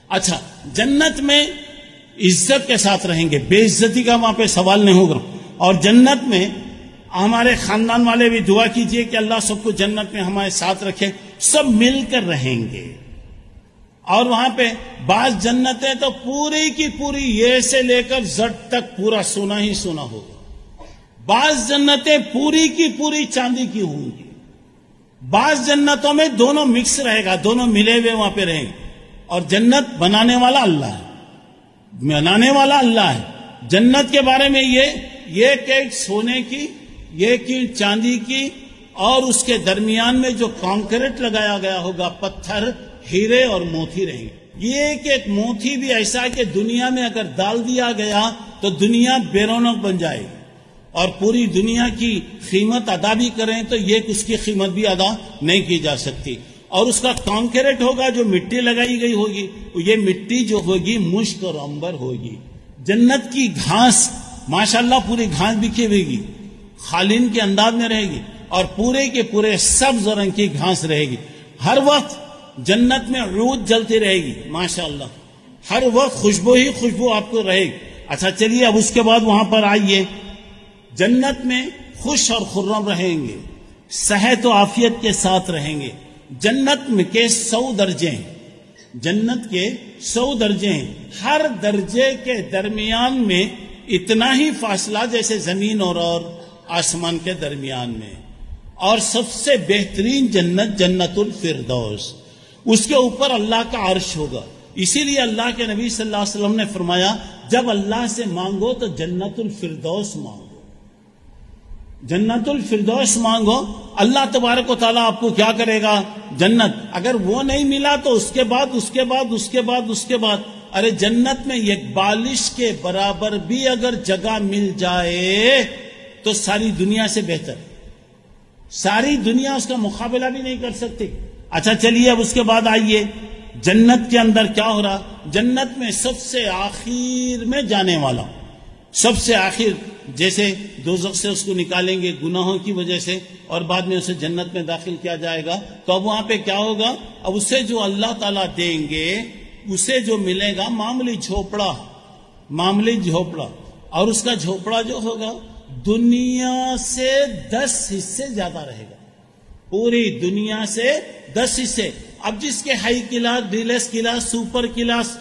اچھا، جنت میں عزت کے ساتھ رہیں گے، بے عزتی کا وہاں پہ سوال نہیں ہوگا. اور جنت میں ہمارے خاندان والے بھی دعا کیجئے کہ اللہ سب کو جنت میں ہمارے ساتھ رکھے، سب مل کر رہیں گے. اور وہاں پہ بعض جنتیں تو پوری کی پوری یہ سے لے کر زٹ تک پورا سونا ہی سونا ہوگا. بعض جنتیں پوری کی پوری چاندی کی ہوں گی. بعض جنتوں میں دونوں مکس رہے گا، دونوں ملے ہوئے وہاں پہ رہیں گے. اور جنت بنانے والا اللہ ہے، بنانے والا اللہ ہے. جنت کے بارے میں یہ کہ سونے کی، یہ کہ چاندی کی، اور اس کے درمیان میں جو کانکریٹ لگایا گیا ہوگا، پتھر، ہیرے اور موتی رہیں گے. یہ کہ ایک موتی بھی ایسا ہے کہ دنیا میں اگر ڈال دیا گیا تو دنیا بے رونق بن جائے گی، اور پوری دنیا کی قیمت ادا بھی کریں تو یہ اس کی قیمت بھی ادا نہیں کی جا سکتی. اور اس کا کانکریٹ ہوگا، جو مٹی لگائی گئی ہوگی، یہ مٹی جو ہوگی مشک اور عنبر ہوگی. جنت کی گھاس ماشاءاللہ پوری گھاس بکھی ہوئے گی، قالین کے انداز میں رہے گی، اور پورے کے پورے سبز رنگ کی گھاس رہے گی. ہر وقت جنت میں عود جلتی رہے گی ماشاءاللہ، ہر وقت خوشبو ہی خوشبو آپ کو رہے گی. اچھا چلیے، اب اس کے بعد وہاں پر آئیے. جنت میں خوش اور خرم رہیں گے، صحت و عافیت کے ساتھ رہیں گے. جنت میں کے 100 درجے ہیں، جنت کے 100 درجے ہیں. ہر درجے کے درمیان میں اتنا ہی فاصلہ جیسے زمین اور آسمان کے درمیان میں. اور سب سے بہترین جنت جنت الفردوس، اس کے اوپر اللہ کا عرش ہوگا. اسی لیے اللہ کے نبی صلی اللہ علیہ وسلم نے فرمایا، جب اللہ سے مانگو تو جنت الفردوس مانگو، جنت الفردوس مانگو. اللہ تبارک و تعالیٰ آپ کو کیا کرے گا؟ جنت. اگر وہ نہیں ملا تو اس کے بعد اس کے بعد اس کے بعد اس کے بعد، ارے جنت میں ایک بالش کے برابر بھی اگر جگہ مل جائے تو ساری دنیا سے بہتر، ساری دنیا اس کا مقابلہ بھی نہیں کر سکتی. اچھا چلیے، اب اس کے بعد آئیے جنت کے اندر کیا ہو رہا. جنت میں سب سے آخر میں جانے والا، سب سے آخر، جیسے دوزخ سے اس کو نکالیں گے گناہوں کی وجہ سے اور بعد میں اسے جنت میں داخل کیا جائے گا، تو اب وہاں پہ کیا ہوگا؟ اب اسے جو اللہ تعالیٰ دیں گے، اسے جو ملے گا معمولی جھوپڑا، معمولی جھوپڑا. اور اس کا جھوپڑا جو ہوگا دنیا سے 10 حصے زیادہ رہے گا، پوری دنیا سے 10 حصے. اب جس کے high class, deluxe class, super class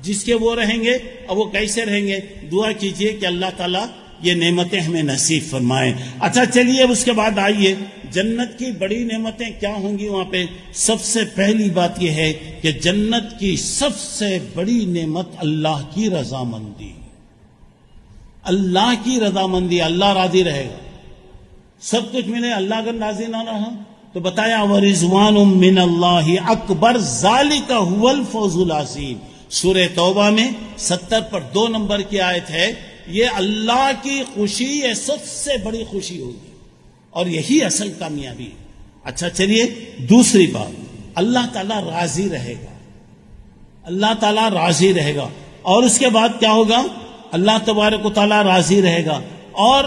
جس کے وہ رہیں گے، اب وہ کیسے رہیں گے؟ دعا کیجئے کہ اللہ تعالیٰ یہ نعمتیں ہمیں نصیب فرمائیں. اچھا چلیے، اب اس کے بعد آئیے جنت کی بڑی نعمتیں کیا ہوں گی وہاں پہ. سب سے پہلی بات یہ ہے کہ جنت کی سب سے بڑی نعمت اللہ کی رضامندی، اللہ کی رضامندی. اللہ راضی رہے گا، سب کچھ ملے. اللہ اگر راضی نہ رہا تو بتایا وَرِضْوَانٌ مِّنَ اللَّهِ أَكْبَرُ ذَلِكَ هُوَ الْفَوْزُ الْعَظِيمُ. سورہ توبہ میں 70 پر 2 نمبر کی آیت ہے. یہ اللہ کی خوشی، یہ سب سے بڑی خوشی ہوگی اور یہی اصل کامیابی ہے. اچھا چلیے، دوسری بات، اللہ تعالیٰ راضی رہے گا، اللہ تعالیٰ راضی رہے گا. اور اس کے بعد کیا ہوگا؟ اللہ تبارک و تعالیٰ راضی رہے گا اور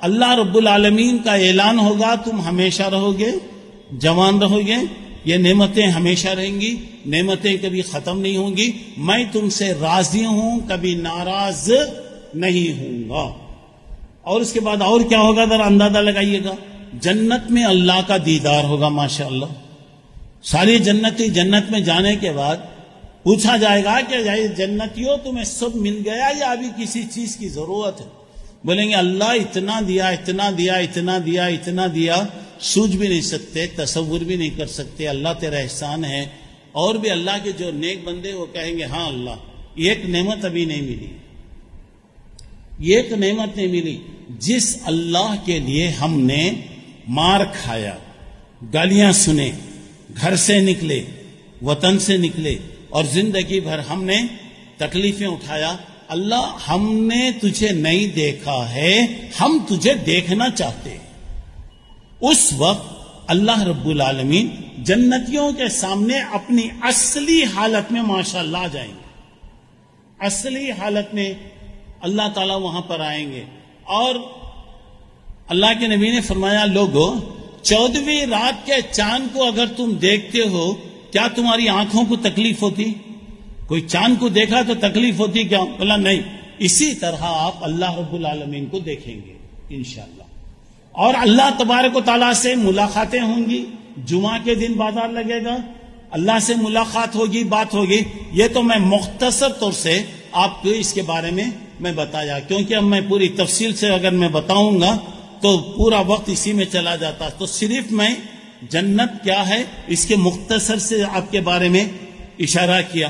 اللہ رب العالمین کا اعلان ہوگا، تم ہمیشہ رہو گے، جوان رہو گے، یہ نعمتیں ہمیشہ رہیں گی، نعمتیں کبھی ختم نہیں ہوں گی، میں تم سے راضی ہوں، کبھی ناراض نہیں ہوں گا. اور اس کے بعد اور کیا ہوگا؟ ذرا اندازہ لگائیے گا. جنت میں اللہ کا دیدار ہوگا ماشاءاللہ. ساری جنتی جنت میں جانے کے بعد پوچھا جائے گا کہ جنتیوں تمہیں سب مل گیا یا ابھی کسی چیز کی ضرورت ہے؟ بولیں گے اللہ اتنا دیا، اتنا دیا، اتنا دیا، اتنا دیا، سوچ بھی نہیں سکتے، تصور بھی نہیں کر سکتے. اللہ تیرا احسان ہے. اور بھی اللہ کے جو نیک بندے وہ کہیں گے ہاں اللہ، ایک نعمت ابھی نہیں ملی، ایک نعمت نہیں ملی. جس اللہ کے لیے ہم نے مار کھایا، گالیاں سنے، گھر سے نکلے، وطن سے نکلے اور زندگی بھر ہم نے تکلیفیں اٹھایا، اللہ ہم نے تجھے نہیں دیکھا ہے، ہم تجھے دیکھنا چاہتے ہیں. اس وقت اللہ رب العالمین جنتیوں کے سامنے اپنی اصلی حالت میں ماشاءاللہ آ جائیں گے. اصلی حالت میں اللہ تعالیٰ وہاں پر آئیں گے. اور اللہ کے نبی نے فرمایا، لوگو 14ویں رات کے چاند کو اگر تم دیکھتے ہو، کیا تمہاری آنکھوں کو تکلیف ہوتی؟ کوئی چاند کو دیکھا تو تکلیف ہوتی کیا؟ بولا نہیں. اسی طرح آپ اللہ رب العالمین کو دیکھیں گے انشاءاللہ، اور اللہ تبارک و تعالیٰ سے ملاقاتیں ہوں گی. جمعہ کے دن بازار لگے گا، اللہ سے ملاقات ہوگی، بات ہوگی. یہ تو میں مختصر طور سے آپ کو اس کے بارے میں بتایا، کیونکہ اب میں پوری تفصیل سے اگر میں بتاؤں گا تو پورا وقت اسی میں چلا جاتا. تو صرف میں جنت کیا ہے اس کے مختصر سے آپ کے بارے میں اشارہ کیا.